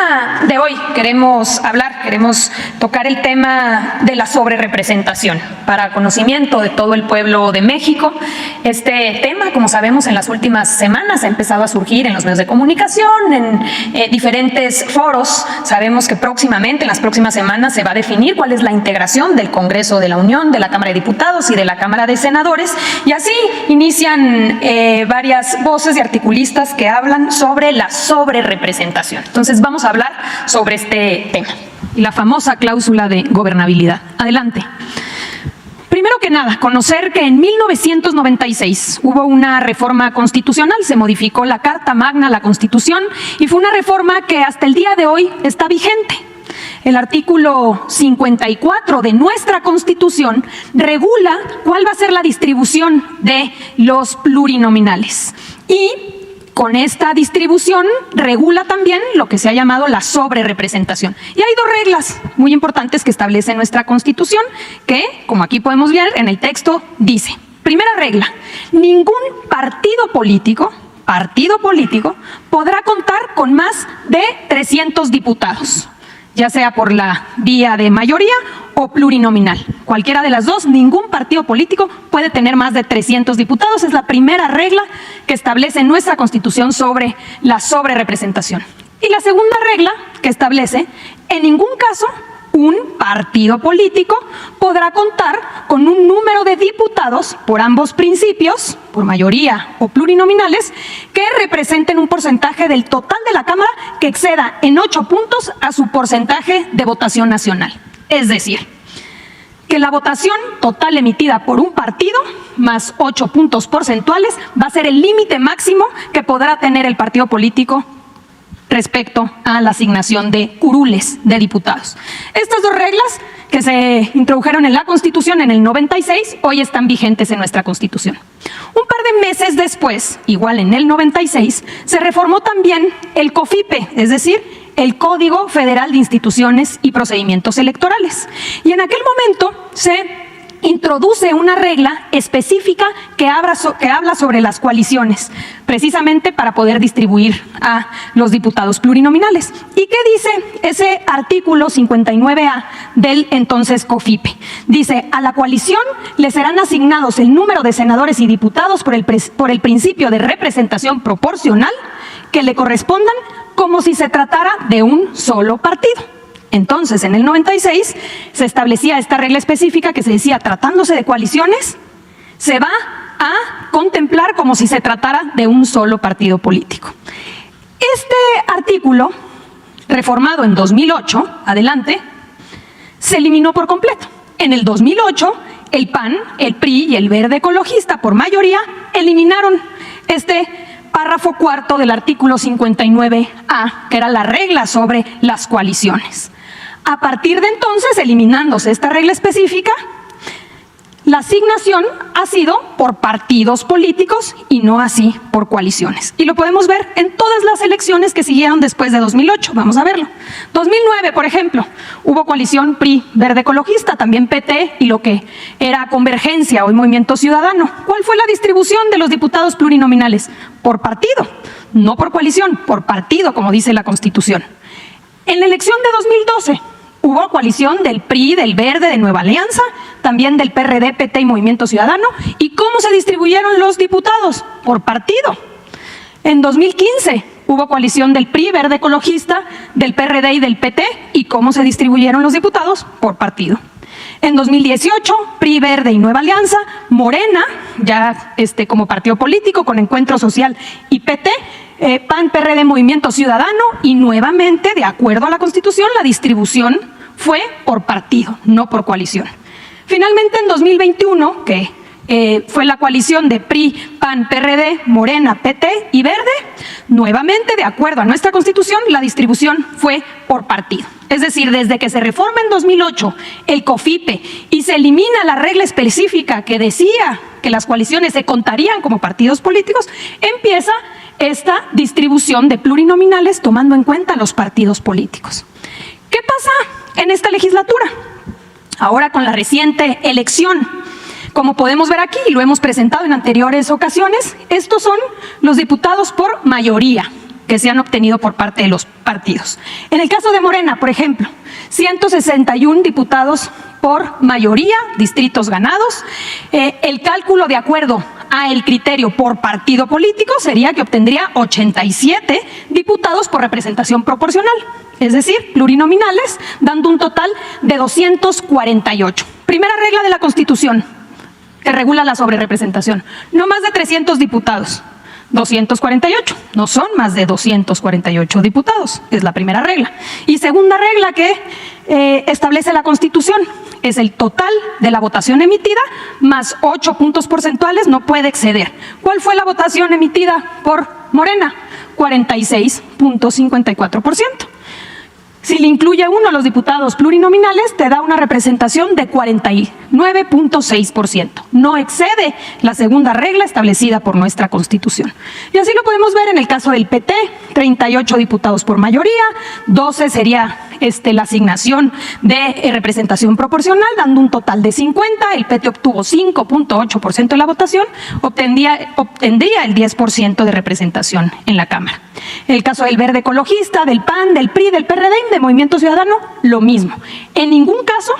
día de hoy queremos tocar el tema de la sobrerepresentación para conocimiento de todo el pueblo de México. Este tema, como sabemos, en las últimas semanas ha empezado a surgir en los medios de comunicación, en diferentes foros. Sabemos que próximamente, en las próximas semanas, se va a definir cuál es la integración del Congreso de la Unión, de la Cámara de Diputados y de la Cámara de Senadores, y así inician varias voces y articulistas que hablan sobre la sobrerepresentación. Entonces vamos a hablar sobre este tema y la famosa cláusula de gobernabilidad. Adelante. Primero que nada, conocer que en 1996 hubo una reforma constitucional, se modificó la Carta Magna, la Constitución, y fue una reforma que hasta el día de hoy está vigente. El artículo 54 de nuestra Constitución regula cuál va a ser la distribución de los plurinominales. Y con esta distribución regula también lo que se ha llamado la sobrerepresentación. Y hay dos reglas muy importantes que establece nuestra Constitución, que, como aquí podemos ver en el texto, dice: primera regla, ningún partido político podrá contar con más de 300 diputados, ya sea por la vía de mayoría o plurinominal. Cualquiera de las dos, ningún partido político puede tener más de 300 diputados. Es la primera regla que establece nuestra Constitución sobre la sobrerepresentación. Y la segunda regla que establece: en ningún caso un partido político podrá contar con un número de diputados por ambos principios, por mayoría o plurinominales, que representen un porcentaje del total de la Cámara que exceda en 8 puntos a su porcentaje de votación nacional. Es decir, que la votación total emitida por un partido más 8 puntos porcentuales va a ser el límite máximo que podrá tener el partido político respecto a la asignación de curules de diputados. Estas dos reglas que se introdujeron en la Constitución en el 96, hoy están vigentes en nuestra Constitución. Un par de meses después, igual en el 96, se reformó también el COFIPE, es decir, el Código Federal de Instituciones y Procedimientos Electorales. Y en aquel momento se introduce una regla específica que habla sobre las coaliciones, precisamente para poder distribuir a los diputados plurinominales. ¿Y qué dice ese artículo 59A del entonces COFIPE? Dice: a la coalición le serán asignados el número de senadores y diputados por el principio de representación proporcional que le correspondan, como si se tratara de un solo partido. Entonces, en el 96 se establecía esta regla específica que se decía: tratándose de coaliciones, se va a contemplar como si se tratara de un solo partido político. Este artículo, reformado en 2008, adelante, se eliminó por completo. En el 2008, el PAN, el PRI y el Verde Ecologista, por mayoría, eliminaron este párrafo cuarto del artículo 59A, que era la regla sobre las coaliciones. A partir de entonces, eliminándose esta regla específica, la asignación ha sido por partidos políticos y no así por coaliciones. Y lo podemos ver en todas las elecciones que siguieron después de 2008. Vamos a verlo. 2009, por ejemplo, hubo coalición PRI, Verde Ecologista, también PT y lo que era Convergencia, hoy Movimiento Ciudadano. ¿Cuál fue la distribución de los diputados plurinominales? Por partido, no por coalición, por partido, como dice la Constitución. En la elección de 2012 hubo coalición del PRI, del Verde, de Nueva Alianza, también del PRD, PT y Movimiento Ciudadano. ¿Y cómo se distribuyeron los diputados? Por partido. En 2015 hubo coalición del PRI, Verde Ecologista, del PRD y del PT. ¿Y cómo se distribuyeron los diputados? Por partido. En 2018, PRI, Verde y Nueva Alianza, Morena, ya como partido político con Encuentro Social y PT, PAN, PRD, Movimiento Ciudadano, y nuevamente, de acuerdo a la Constitución, la distribución fue por partido, no por coalición. Finalmente, en 2021, que fue la coalición de PRI, PAN, PRD, Morena, PT y Verde, nuevamente, de acuerdo a nuestra Constitución, la distribución fue por partido. Es decir, desde que se reforma en 2008 el COFIPE y se elimina la regla específica que decía que las coaliciones se contarían como partidos políticos, empieza esta distribución de plurinominales tomando en cuenta los partidos políticos. ¿Qué pasa en esta legislatura? Ahora, con la reciente elección, como podemos ver aquí y lo hemos presentado en anteriores ocasiones, estos son los diputados por mayoría, ¿ok? que se han obtenido por parte de los partidos. En el caso de Morena, por ejemplo, 161 diputados por mayoría, distritos ganados. El cálculo de acuerdo al criterio por partido político sería que obtendría 87 diputados por representación proporcional, es decir, plurinominales, dando un total de 248. Primera regla de la Constitución que regula la sobrerepresentación: no más de 300 diputados. 248, no son más de 248 diputados, es la primera regla. Y segunda regla que establece la Constitución es el total de la votación emitida más 8 puntos porcentuales no puede exceder. ¿Cuál fue la votación emitida por Morena? 46.54%. Si le incluye uno a los diputados plurinominales, te da una representación de 49.6%. No excede la segunda regla establecida por nuestra Constitución. Y así lo podemos ver en el caso del PT, 38 diputados por mayoría, 12 sería la asignación de representación proporcional, dando un total de 50. El PT obtuvo 5.8% de la votación, obtendría el 10% de representación en la Cámara. En el caso del Verde Ecologista, del PAN, del PRI, del PRD, de Movimiento Ciudadano, lo mismo. En ningún caso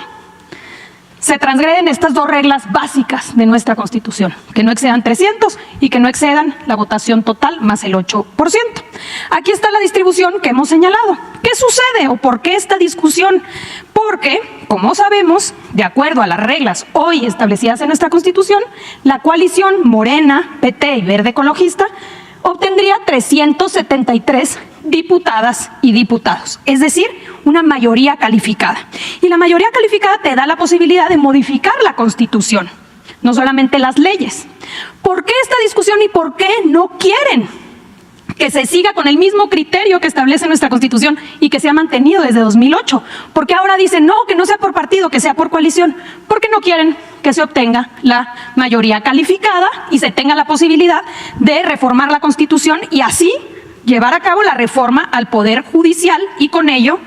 se transgreden estas dos reglas básicas de nuestra Constitución, que no excedan 300 y que no excedan la votación total más el 8%. Aquí está la distribución que hemos señalado. ¿Qué sucede o por qué esta discusión? Porque, como sabemos, de acuerdo a las reglas hoy establecidas en nuestra Constitución, la coalición Morena, PT y Verde Ecologista obtendría 373 diputadas y diputados, es decir, una mayoría calificada. Y la mayoría calificada te da la posibilidad de modificar la Constitución, no solamente las leyes. ¿Por qué esta discusión y por qué no quieren que se siga con el mismo criterio que establece nuestra Constitución y que se ha mantenido desde 2008? Porque ahora dicen, no, que no sea por partido, que sea por coalición. Porque no quieren que se obtenga la mayoría calificada y se tenga la posibilidad de reformar la Constitución y así llevar a cabo la reforma al Poder Judicial y con ello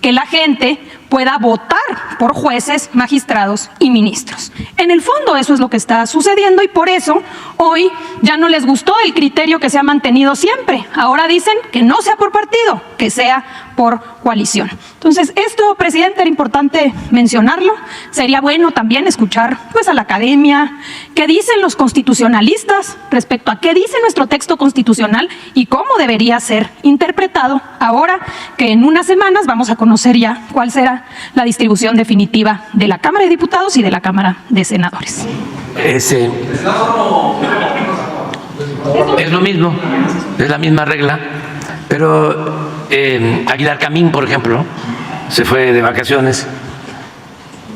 que la gente pueda votar por jueces, magistrados y ministros. En el fondo eso es lo que está sucediendo y por eso hoy ya no les gustó el criterio que se ha mantenido siempre. Ahora dicen que no sea por partido, que sea por coalición. Entonces, esto, presidente, era importante mencionarlo. Sería bueno también escuchar pues a la academia, qué dicen los constitucionalistas respecto a qué dice nuestro texto constitucional y cómo debería ser interpretado ahora que en unas semanas vamos a conocer ya cuál será la distribución definitiva de la Cámara de Diputados y de la Cámara de Senadores. Es lo mismo, es la misma regla, pero Aguilar Camín, por ejemplo, se fue de vacaciones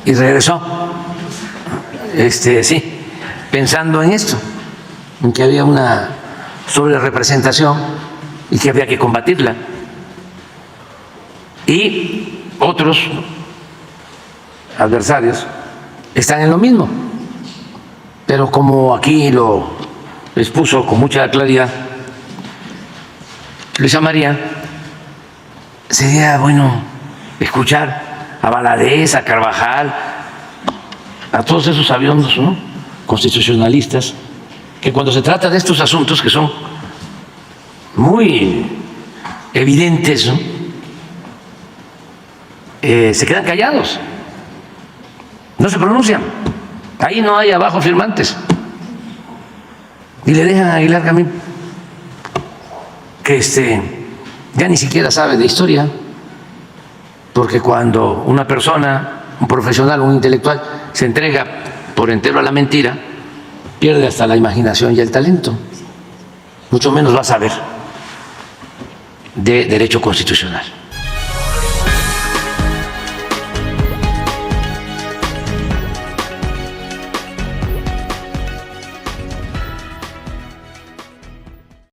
y regresó, sí, pensando en esto, en que había una sobrerepresentación y que había que combatirla. Y otros adversarios están en lo mismo, pero como aquí lo expuso con mucha claridad Luisa María, sería bueno escuchar a Valadez, a Carvajal, a todos esos aviondos, ¿no?, constitucionalistas, que cuando se trata de estos asuntos que son muy evidentes, ¿no?, se quedan callados, no se pronuncian, ahí no hay abajo firmantes y le dejan a Aguilar Camín, que ya ni siquiera sabe de historia, porque cuando una persona, un profesional, un intelectual se entrega por entero a la mentira, pierde hasta la imaginación y el talento, mucho menos va a saber de derecho constitucional.